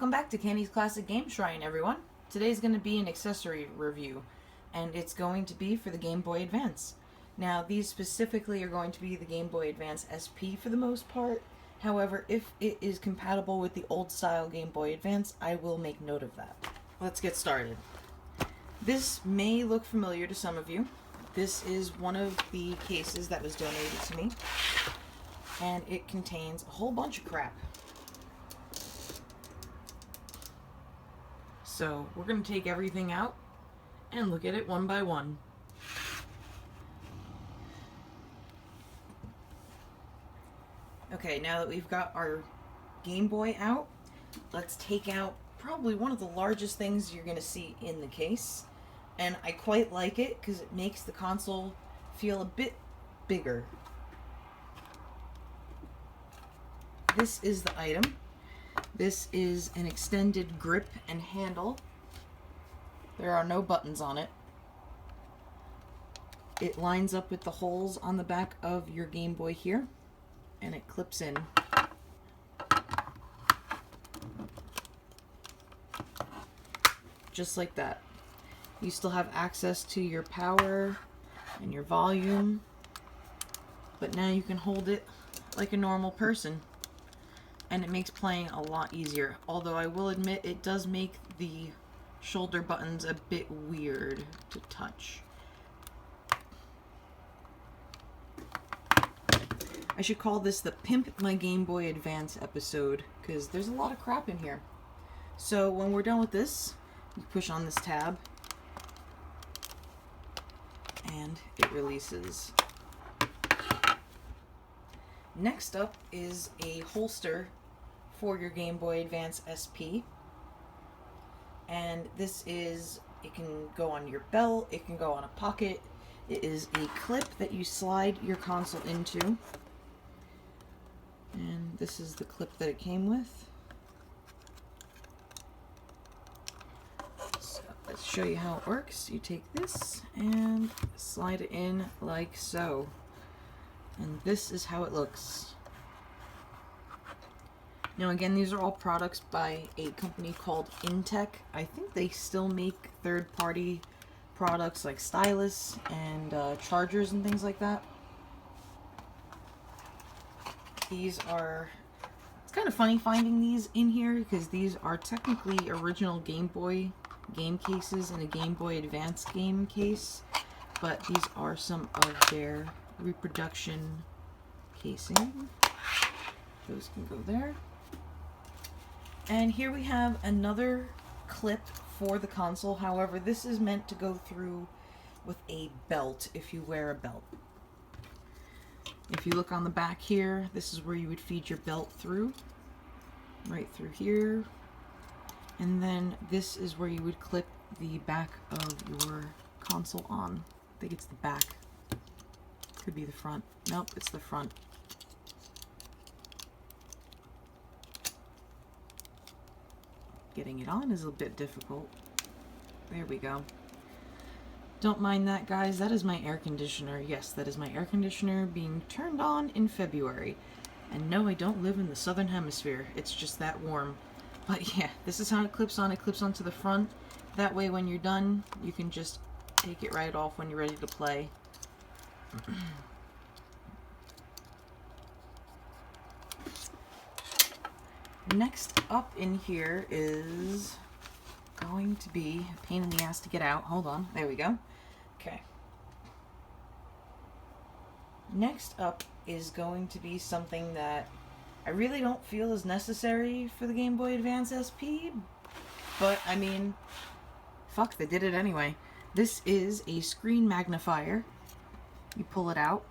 Welcome back to Candy's Classic Game Shrine, everyone. Today's going to be an accessory review, and it's going to be for the Game Boy Advance. Now, these specifically are going to be the Game Boy Advance SP for the most part. However, if it is compatible with the old-style Game Boy Advance, I will make note of that. Let's get started. This may look familiar to some of you. This is one of the cases that was donated to me, and it contains a whole bunch of crap. So we're going to take everything out and look at it one by one. Okay, now that we've got our Game Boy out, let's take out probably one of the largest things you're going to see in the case. And I quite like it because it makes the console feel a bit bigger. This is the item. This is an extended grip and handle. There are no buttons on it. It lines up with the holes on the back of your Game Boy here, and it clips in. Just like that. You still have access to your power and your volume, but now you can hold it like a normal person. And it makes playing a lot easier. Although I will admit it does make the shoulder buttons a bit weird to touch. I should call this the Pimp My Game Boy Advance episode, because there's a lot of crap in here. So when we're done with this, you push on this tab, and it releases. Next up is a holster for your Game Boy Advance SP. And this is, it can go on your belt, it can go on a pocket. It is a clip that you slide your console into. And this is the clip that it came with. So let's show you how it works. You take this and slide it in like so. And this is how it looks. Now again, these are all products by a company called Intech. I think they still make third-party products like stylus and chargers and things like that. These are... It's kind of funny finding these in here because these are technically original Game Boy game cases in a Game Boy Advance game case. But these are some of their reproduction casing. Those can go there. And here we have another clip for the console. However, this is meant to go through with a belt if you wear a belt. If you look on the back here, this is where you would feed your belt through. Right through here. And then this is where you would clip the back of your console on. I think it's the back. Could be the front. Nope, it's the front. Getting it on is a bit difficult. There we go. Don't mind that, guys. That is my air conditioner. Yes, that is my air conditioner being turned on in February. And no, I don't live in the southern hemisphere. It's just that warm. But yeah, this is how it clips on. It clips onto the front. That way when you're done, you can just take it right off when you're ready to play. Next up in here is going to be a pain in the ass to get out. Hold on. There we go. Okay. Next up is going to be something that I really don't feel is necessary for the Game Boy Advance SP. But, I mean, fuck, they did it anyway. This is a screen magnifier. You pull it out.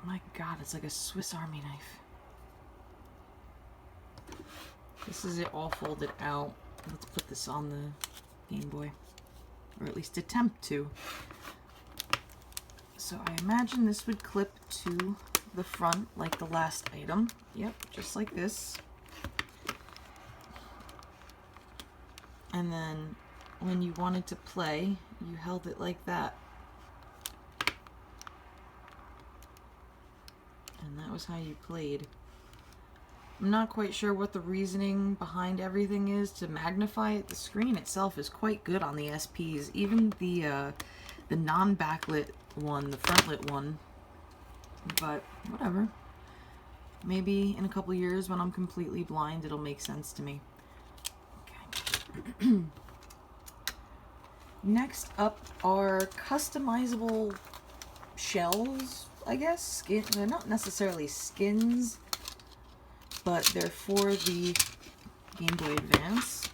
My god, it's like a Swiss Army knife. This is it all folded out. Let's put this on the Game Boy. Or at least attempt to. So I imagine this would clip to the front like the last item. Yep, just like this. And then when you wanted to play, you held it like that. And that was how you played. I'm not quite sure what the reasoning behind everything is to magnify it. The screen itself is quite good on the SPs. Even the non-backlit one, the frontlit one. But whatever. Maybe in a couple years when I'm completely blind, it'll make sense to me. Okay. Next up are customizable shells, I guess. They're not necessarily skins, but they're for the Game Boy Advance.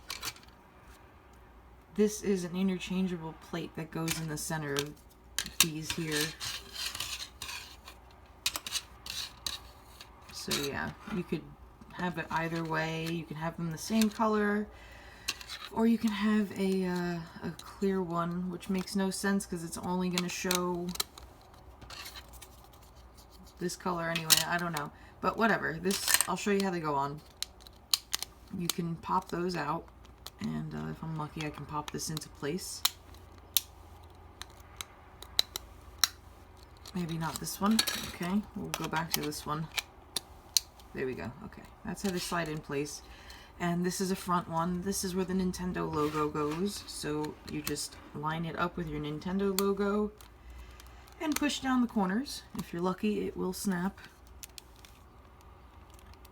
This is an interchangeable plate that goes in the center of these here. So yeah, you could have it either way. You can have them the same color, or you can have a clear one, which makes no sense because it's only going to show this color anyway. I don't know. But whatever. I'll show you how they go on. You can pop those out, and if I'm lucky, I can pop this into place. Maybe not this one. Okay, we'll go back to this one. There we go. Okay, that's how they slide in place. And this is a front one. This is where the Nintendo logo goes. So you just line it up with your Nintendo logo and push down the corners. If you're lucky, it will snap.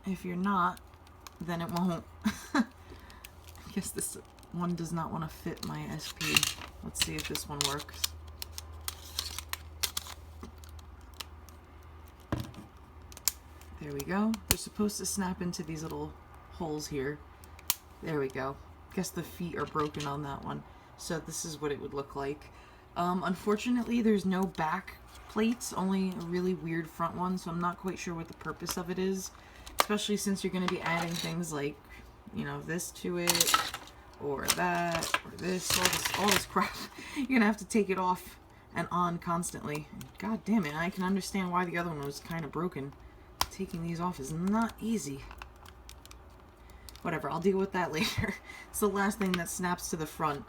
If you're not, then it won't. I guess this one does not want to fit my SP. Let's see if this one works. There we go. They're supposed to snap into these little holes here. There we go. Guess the feet are broken on that one. So this is what it would look like. Unfortunately, there's no back plates, only a really weird front one, so I'm not quite sure what the purpose of it is. Especially since you're going to be adding things like, you know, this to it, or that, or this, all this crap. You're going to have to take it off and on constantly. God damn it, I can understand why the other one was kind of broken. Taking these off is not easy. Whatever, I'll deal with that later. It's the last thing that snaps to the front.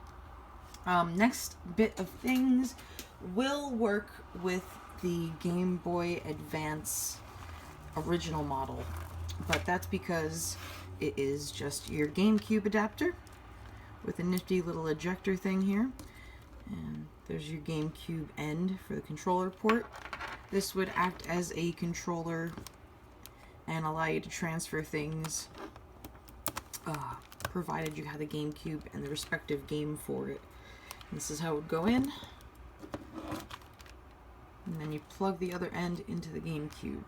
Next bit of things will work with the Game Boy Advance original model, but that's because it is just your Gamecube adapter with a nifty little ejector thing here, and there's your Gamecube end for the controller port. This would act as a controller and allow you to transfer things, provided you have the GameCube and the respective game for it. And this is how it would go in, and then you plug the other end into the GameCube.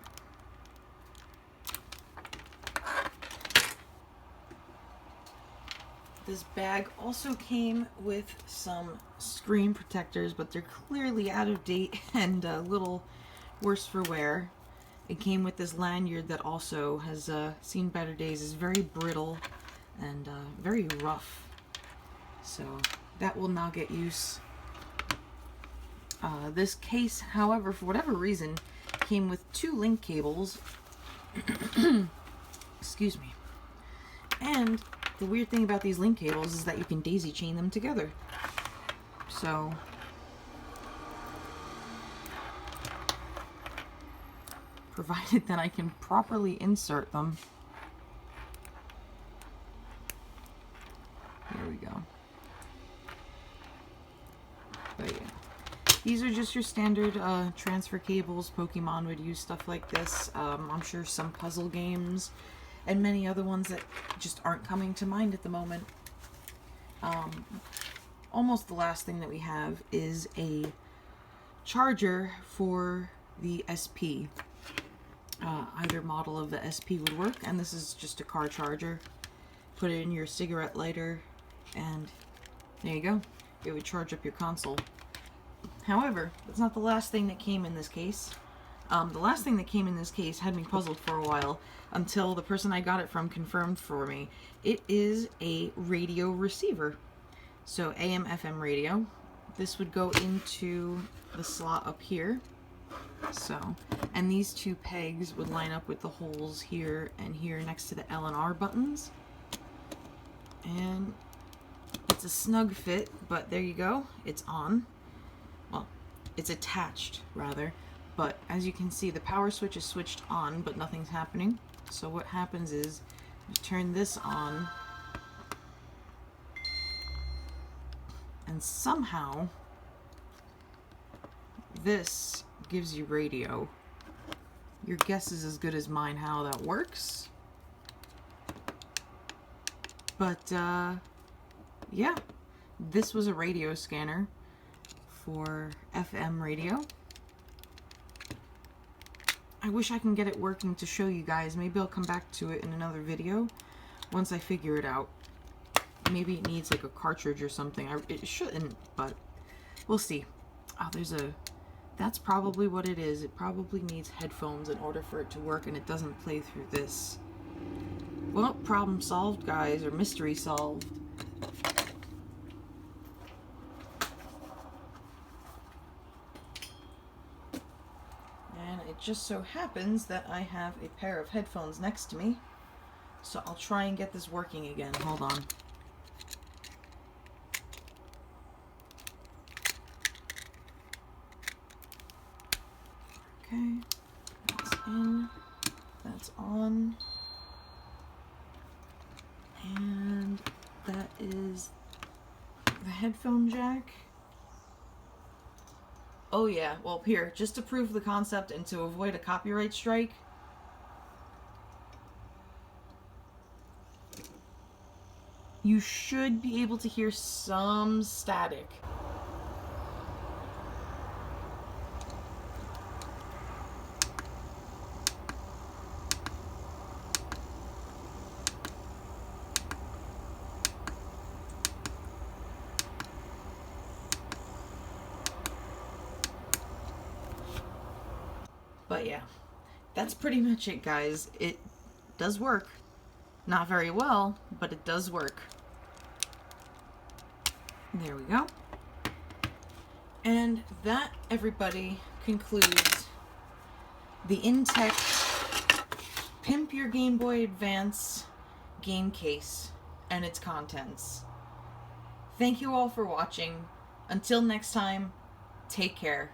This bag also came with some screen protectors, but they're clearly out of date and a little worse for wear. It came with this lanyard that also has seen better days. It's very brittle and very rough, so that will not get use. This case, however, for whatever reason, came with 2 link cables. Excuse me. And the weird thing about these link cables is that you can daisy chain them together. So provided that I can properly insert them. There we go. But yeah, these are just your standard transfer cables. Pokemon would use stuff like this. I'm sure some puzzle games and many other ones that just aren't coming to mind at the moment. Almost the last thing that we have is a charger for the SP. Either model of the SP would work, and this is just a car charger. Put it in your cigarette lighter, and there you go. It would charge up your console. However, that's not the last thing that came in this case. The last thing that came in this case had me puzzled for a while, until the person I got it from confirmed for me. It is a radio receiver. So AM, FM radio. This would go into the slot up here. So, and these 2 pegs would line up with the holes here and here next to the L and R buttons. And it's a snug fit, but there you go. It's on. Well, it's attached, rather. But as you can see, the power switch is switched on, but nothing's happening. So what happens is you turn this on, and somehow this gives you radio. Your guess is as good as mine how that works. But yeah, this was a radio scanner for FM radio. I wish I can get it working to show you guys. Maybe I'll come back to it in another video once I figure it out. Maybe it needs like a cartridge or something. It shouldn't, but we'll see. Oh, that's probably what it is. It probably needs headphones in order for it to work, and it doesn't play through this. Well, problem solved, guys, or mystery solved. And it just so happens that I have a pair of headphones next to me, so I'll try and get this working again. Hold on. Okay, that's in, that's on, and that is the headphone jack. Oh yeah, well here, just to prove the concept and to avoid a copyright strike, you should be able to hear some static. But yeah, that's pretty much it, guys. It does work. Not very well, but it does work. There we go. And that, everybody, concludes the Intech Pimp Your Game Boy Advance game case and its contents. Thank you all for watching. Until next time, take care.